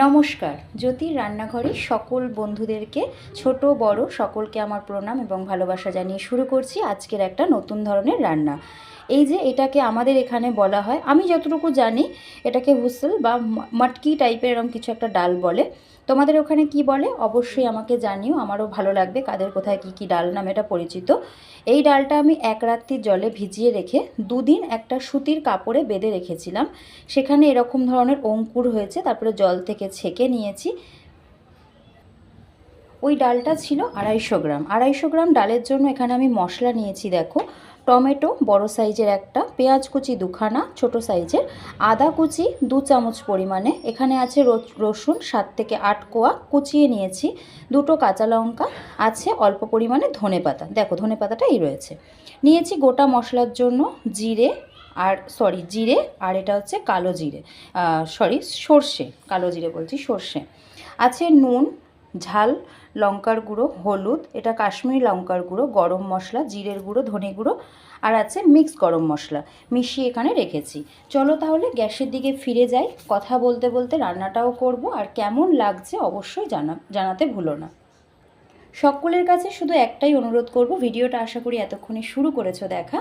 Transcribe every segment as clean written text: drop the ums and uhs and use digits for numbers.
নমস্কার। জ্যোতির রান্নাঘরে সকল বন্ধুদেরকে ছোট বড় সকলকে আমার প্রণাম এবং ভালোবাসা জানিয়ে শুরু করছি আজকের একটা নতুন ধরনের রান্না। এই যে এটাকে আমাদের এখানে বলা হয়, আমি যতটুকু জানি এটাকে হুসল বা মটকি টাইপের এরকম কিছু একটা ডাল বলে। তোমাদের ওখানে কি বলে অবশ্যই আমাকে জানিও, আমারও ভালো লাগবে কাদের কোথায় কি কি ডাল নামে এটা পরিচিত। এই ডালটা আমি এক রাত্রি জলে ভিজিয়ে রেখে দুদিন একটা সুতির কাপড়ে বেঁধে রেখেছিলাম। সেখানে এরকম ধরনের অঙ্কুর হয়েছে, তারপরে জল থেকে ছেঁকে নিয়েছি। ওই ডালটা ছিল 250 গ্রাম। 250 গ্রাম ডালের জন্য এখানে আমি মশলা নিয়েছি। দেখো, টমেটো বড় সাইজের একটা, পেঁয়াজ কুচি দুখানা ছোট সাইজের, আদা কুচি 2 চামচ পরিমাণে, এখানে আছে রসুন 7 থেকে 8 কোয়া কুচিয়ে নিয়েছি, দুটো কাঁচা লঙ্কা, আছে অল্প পরিমাণে ধনেপাতা। দেখো ধনেপাতাটা এই রয়েছে। নিয়েছি গোটা মশলার জন্য জিরে আর এটা হচ্ছে কালো জিরে, সর্ষে, কালো জিরে বলছি, সর্ষে আছে, নুন, ঝাল লঙ্কার গুঁড়ো, হলুদ, এটা কাশ্মীরি লঙ্কার গুঁড়ো, গরম মশলা, জিরের গুঁড়ো, ধনে গুঁড়ো, আর আছে মিক্স গরম মশলা মিশিয়ে এখানে রেখেছি। চলো তাহলে গ্যাসের দিকে ফিরে যাই, কথা বলতে বলতে রান্নাটাও করব, আর কেমন লাগছে অবশ্যই জানাতে ভুলো না। সকলের কাছে শুধু একটাই অনুরোধ করব, ভিডিওটা আশা করি এতক্ষণে শুরু করেছো দেখা।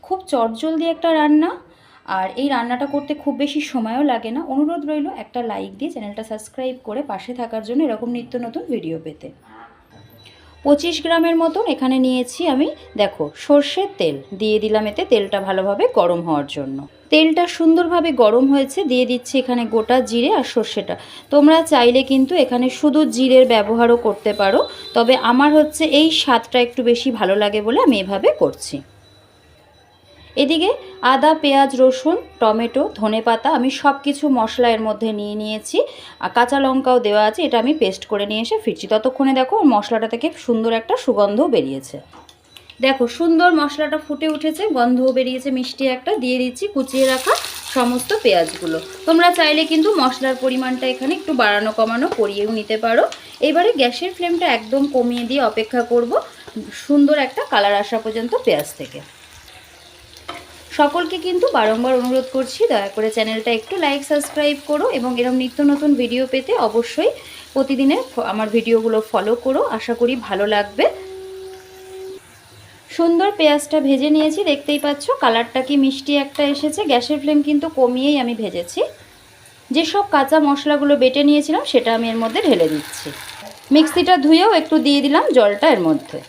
খুব চটজলদি একটা রান্না, আর এই রান্নাটা করতে খুব বেশি সময়ও লাগে না। অনুরোধ রইল একটা লাইক দিয়ে চ্যানেলটা সাবস্ক্রাইব করে পাশে থাকার জন্য এরকম নিত্য নতুন ভিডিও পেতে। 25 গ্রামের মতন এখানে নিয়েছি আমি। দেখো, সর্ষের তেল দিয়ে দিলাম, এতে তেলটা ভালোভাবে গরম হওয়ার জন্য। তেলটা সুন্দরভাবে গরম হয়েছে, দিয়ে দিচ্ছি এখানে গোটা জিরে আর সর্ষেটা। তোমরা চাইলে কিন্তু এখানে শুধু জিরের ব্যবহারও করতে পারো, তবে আমার হচ্ছে এই স্বাদটা একটু বেশি ভালো লাগে বলে আমি এভাবে করছি। এদিকে আদা, পেঁয়াজ, রসুন, টমেটো, ধনেপাতা আমি সব কিছু মশলা এর মধ্যে নিয়ে নিয়েছি, আর কাঁচা লঙ্কাও দেওয়া আছে, এটা আমি পেস্ট করে নিয়ে এসে ফিরছি। ততক্ষণে দেখো মশলাটা থেকে সুন্দর একটা সুগন্ধও বেরিয়েছে। দেখো সুন্দর মশলাটা ফুটে উঠেছে, গন্ধও বেরিয়েছে মিষ্টি একটা। দিয়ে দিচ্ছি কুচিয়ে রাখা সমস্ত পেঁয়াজগুলো। তোমরা চাইলে কিন্তু মশলার পরিমাণটা এখানে একটু বাড়ানো কমানো করিয়েও নিতে পারো। এবারে গ্যাসের ফ্লেমটা একদম কমিয়ে দিয়ে অপেক্ষা করব সুন্দর একটা কালার আসা পর্যন্ত পেঁয়াজ থেকে। সকলকে কিন্তু বারংবার অনুরোধ করছি, দয়া করে চ্যানেলটা একটু লাইক সাবস্ক্রাইব করো এবং এরকম নিত্য নতুন ভিডিও পেতে অবশ্যই প্রতিদিনের আমার ভিডিওগুলো ফলো করো, আশা করি ভালো লাগবে। সুন্দর পেঁয়াজটা ভেজে নিয়েছি, দেখতেই পাচ্ছ কালারটা কি মিষ্টি একটা এসেছে। গ্যাসের ফ্লেম কিন্তু কমিয়েই আমি ভেজেছি। যেসব কাঁচা মশলাগুলো বেটে নিয়েছিলাম সেটা আমি এর মধ্যে ঢেলে দিচ্ছি। মিক্সিটা ধুয়েও একটু দিয়ে দিলাম জলটা এর মধ্যে।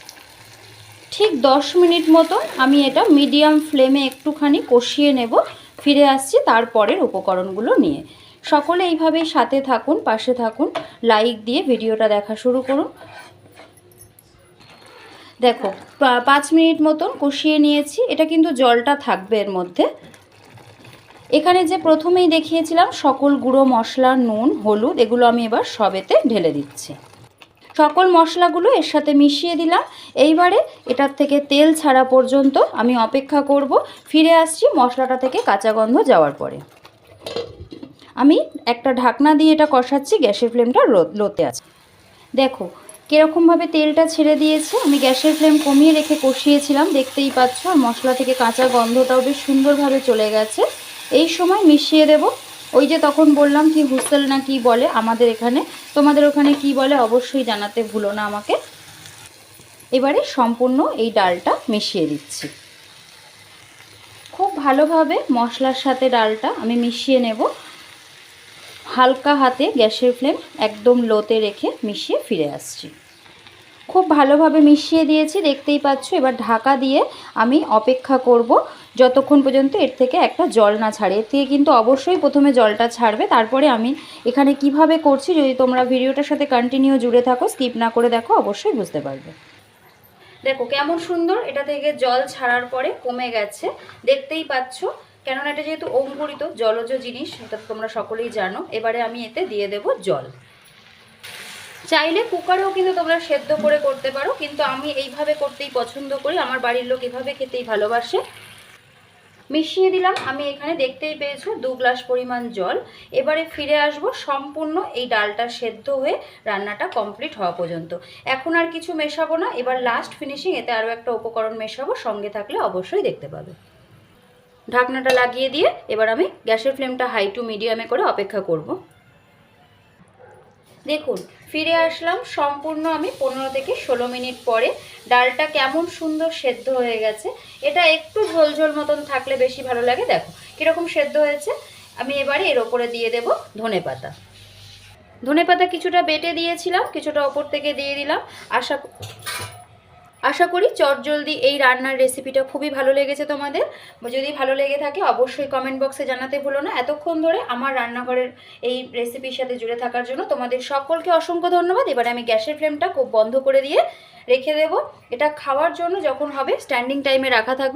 ঠিক 10 মিনিট মতো আমি এটা মিডিয়াম ফ্লেমে একটুখানি কষিয়ে নেব। ফিরে আসছি তারপরের উপকরণগুলো নিয়ে। সকলে এইভাবেই সাথে থাকুন, পাশে থাকুন, লাইক দিয়ে ভিডিওটা দেখা শুরু করুন। দেখো 5 মিনিট মতন কষিয়ে নিয়েছি, এটা কিন্তু জলটা থাকবে এর মধ্যে। এখানে যে প্রথমেই দেখিয়েছিলাম সকল গুঁড়ো মশলা, নুন, হলুদ, এগুলো আমি এবার সবেতে ঢেলে দিচ্ছি। সকল মশলাগুলো এর সাথে মিশিয়ে দিলাম। এইবারে এটার থেকে তেল ছাড়া পর্যন্ত আমি অপেক্ষা করব। ফিরে আসছি মশলাটা থেকে কাঁচা গন্ধ যাওয়ার পরে। আমি একটা ঢাকনা দিয়ে এটা কষাচ্ছি, গ্যাসের ফ্লেমটা লোতে আছে। দেখো কীরকমভাবে তেলটা ছেড়ে দিয়েছে। আমি গ্যাসের ফ্লেম কমিয়ে রেখে কষিয়েছিলাম, দেখতেই পাচ্ছ, আর মশলা থেকে কাঁচা গন্ধটাও বেশ সুন্দরভাবে চলে গেছে। এই সময় মিশিয়ে দেব ওই যে তখন বললাম কি হুসেল না কি বলে আমাদের এখানে, তোমাদের ওখানে কি বলে অবশ্যই জানাতে ভুলো না আমাকে। এবারে সম্পূর্ণ এই ডালটা মিশিয়ে দিচ্ছি। খুব ভালোভাবে মশলার সাথে ডালটা আমি মিশিয়ে নেব। হালকা হাতে গ্যাসের ফ্লেম একদম লোতে রেখে মিশিয়ে ফিরে আসছি। খুব ভালোভাবে মিশিয়ে দিয়েছি, দেখতেই পাচ্ছ। এবার ঢাকা দিয়ে আমি অপেক্ষা করব যতক্ষণ পর্যন্ত এর থেকে একটা জল না ছাড়ে। এর থেকে কিন্তু অবশ্যই প্রথমে জলটা ছাড়বে, তারপরে আমি এখানে কিভাবে করছি যদি তোমরা ভিডিওটার সাথে কন্টিনিউ জুড়ে থাকো, স্কিপ না করে দেখো, অবশ্যই বুঝতে পারবে। দেখো কেমন সুন্দর এটা থেকে জল ছাড়ার পরে কমে গেছে, দেখতেই পাচ্ছ। কেননা এটা যেহেতু অঙ্কুরিত জলজ জিনিস, এটা তোমরা সকলেই জানো। এবারে আমি এতে দিয়ে দেব জল। চাইলে কুকারেও কিন্তু তোমরা সেদ্ধ করে করতে পারো, কিন্তু আমি এইভাবে করতেই পছন্দ করি, আমার বাড়ির লোক এভাবে খেতেই ভালোবাসে। মিশিয়ে দিলাম আমি এখানে, দেখতেই পেয়েছো 2 গ্লাস পরিমাণ জল। এবারে ফিরে আসব সম্পূর্ণ এই ডালটা সেদ্ধ হয়ে রান্নাটা কমপ্লিট হওয়া পর্যন্ত। এখন আর কিছু মেশাবো না, এবার লাস্ট ফিনিশিং এতে আরও একটা উপকরণ মেশাবো, সঙ্গে থাকলে অবশ্যই দেখতে পাবে। ঢাকনাটা লাগিয়ে দিয়ে এবার আমি গ্যাসের ফ্লেমটা হাই টু মিডিয়ামে করে অপেক্ষা করব। দেখুন ফিরে আসলাম সম্পূর্ণ আমি 15 থেকে 16 মিনিট পরে। ডালটা কেমন সুন্দর সেদ্ধ হয়ে গেছে। এটা একটু ঝোল ঝোল মতন থাকলে বেশি ভালো লাগে। দেখো কীরকম সেদ্ধ হয়েছে। আমি এবারে এর ওপরে দিয়ে দেব ধনেপাতা। ধনেপাতা কিছুটা বেটে দিয়েছিলাম, কিছুটা ওপর থেকে দিয়ে দিলাম। আশা করি চটজলদি এই রান্নার রেসিপিটা খুবই ভালো লেগেছে তোমাদের। যদি ভালো লেগে থাকে অবশ্যই কমেন্ট বক্সে জানাতে ভুলো না। এতক্ষণ ধরে আমার রান্নাঘরের এই রেসিপির সাথে জুড়ে থাকার জন্য তোমাদের সকলকে অসংখ্য ধন্যবাদ। এবারে আমি গ্যাসের ফ্লেমটা খুব বন্ধ করে দিয়ে রেখে দেব। এটা খাওয়ার জন্য যখন হবে স্ট্যান্ডিং টাইমে রাখা থাকবে।